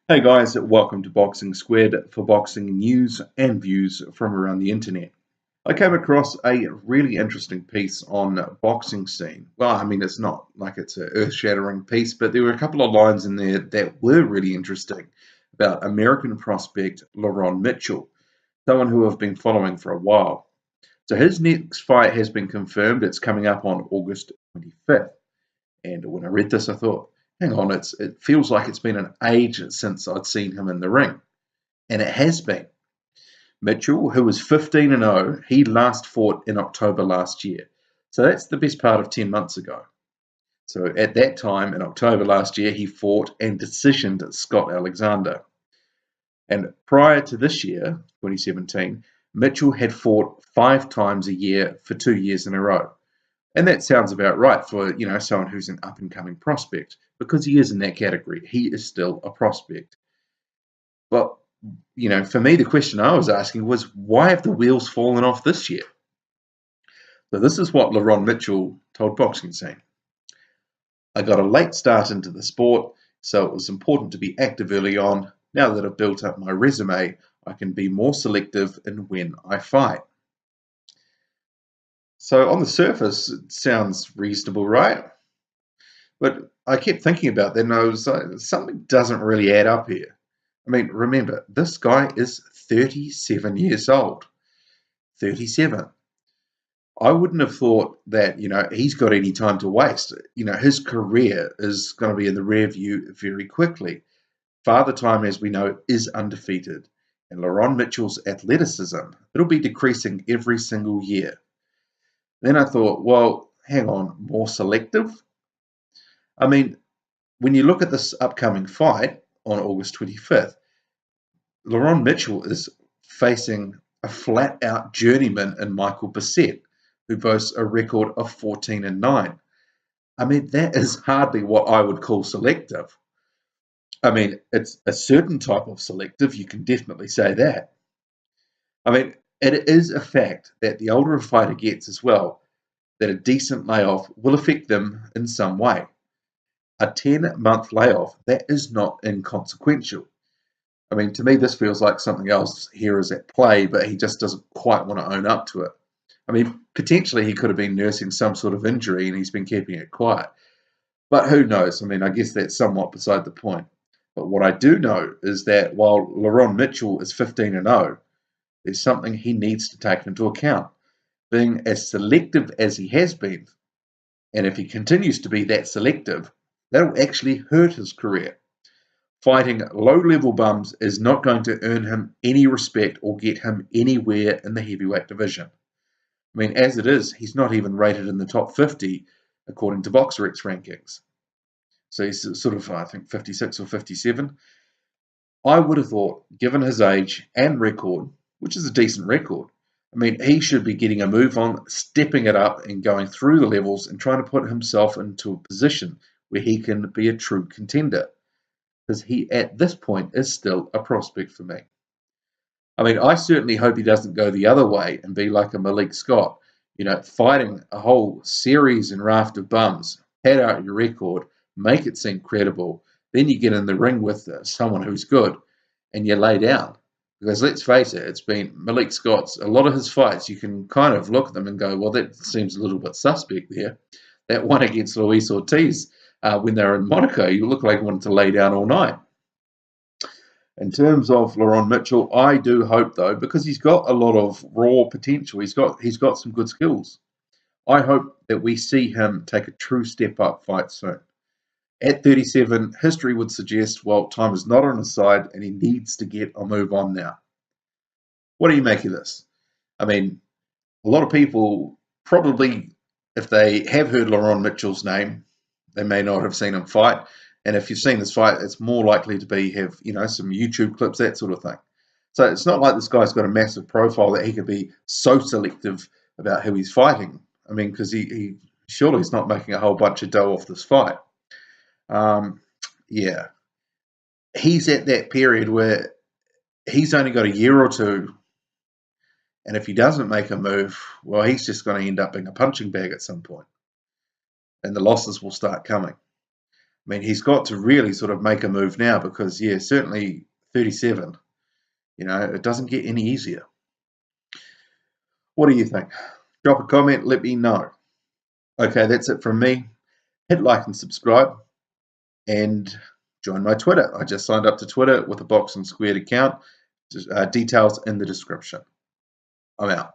Hey guys, welcome to Boxing Squared for boxing news and views from around the internet. I came across a really interesting piece on boxing scene. Well, I mean, it's not like it's an earth-shattering piece, but there were a couple of lines in there that were really interesting about American prospect LaRon Mitchell, someone who I've been following for a while. So his next fight has been confirmed. It's coming up on August 25th. And when I read this, I thought, hang on, it feels like it's been an age since I'd seen him in the ring. And it has been. Mitchell, who was 15-0, he last fought in October last year. So that's the best part of 10 months ago. So at that time, in October last year, he fought and decisioned Scott Alexander. And prior to this year, 2017, Mitchell had fought 5 times a year for 2 years in a row. And that sounds about right for, someone who's an up-and-coming prospect, because he is in that category. He is still a prospect. But, for me, the question I was asking was, why have the wheels fallen off this year? So this is what LaRon Mitchell told Boxing Scene. I got a late start into the sport, so it was important to be active early on. Now that I've built up my resume, I can be more selective in when I fight. So on the surface, it sounds reasonable, right? But I kept thinking about that and I was like, something doesn't really add up here. I mean, remember, this guy is 37 years old. 37. I wouldn't have thought that, he's got any time to waste. His career is going to be in the rear view very quickly. Father Time, as we know, is undefeated. And LaRon Mitchell's athleticism, it'll be decreasing every single year. Then I thought, well, hang on, more selective? I mean, when you look at this upcoming fight on August 25th, LaRon Mitchell is facing a flat-out journeyman in Michael Bissett, who boasts a record of 14-9. I mean, that is hardly what I would call selective. I mean, it's a certain type of selective, you can definitely say that. I mean, it is a fact that the older a fighter gets as well, that a decent layoff will affect them in some way. A 10-month layoff, that is not inconsequential. I mean, to me, this feels like something else here is at play, but he just doesn't quite want to own up to it. I mean, potentially he could have been nursing some sort of injury and he's been keeping it quiet. But who knows? I mean, I guess that's somewhat beside the point. But what I do know is that while LaRon Mitchell is 15-0, there's something he needs to take into account. Being as selective as he has been, and if he continues to be that selective, that'll actually hurt his career. Fighting low-level bums is not going to earn him any respect or get him anywhere in the heavyweight division. I mean, as it is, he's not even rated in the top 50 according to BoxRec rankings. So he's sort of, I think, 56 or 57. I would have thought, given his age and record, which is a decent record, I mean, he should be getting a move on, stepping it up and going through the levels and trying to put himself into a position where he can be a true contender. Because he, at this point, is still a prospect for me. I mean, I certainly hope he doesn't go the other way and be like a Malik Scott, fighting a whole series and raft of bums, pad out your record, make it seem credible, then you get in the ring with someone who's good, and you lay down. Because let's face it, it's been Malik Scott's, a lot of his fights, you can kind of look at them and go, well, that seems a little bit suspect there. That one against Luis Ortiz, when they were in Monaco, you look like he wanted to lay down all night. In terms of LaRon Mitchell, I do hope though, because he's got a lot of raw potential. He's got some good skills. I hope that we see him take a true step up fight soon. At 37, history would suggest, well, time is not on his side and he needs to get a move on now. What do you make of this? I mean, a lot of people probably, if they have heard LaRon Mitchell's name, they may not have seen him fight. And if you've seen this fight, it's more likely to have some YouTube clips, that sort of thing. So it's not like this guy's got a massive profile that he could be so selective about who he's fighting. I mean, because he surely he's not making a whole bunch of dough off this fight. Yeah, he's at that period where he's only got a year or two, and if he doesn't make a move, well, he's just going to end up being a punching bag at some point, and the losses will start coming. mean, he's got to really sort of make a move now because, yeah, certainly 37. It doesn't get any easier. What do you think? Drop a comment, let me know. Okay, that's it from me. Hit like and subscribe and join my Twitter. I just signed up to Twitter with a Box and Squared account. Details in the description. I'm out.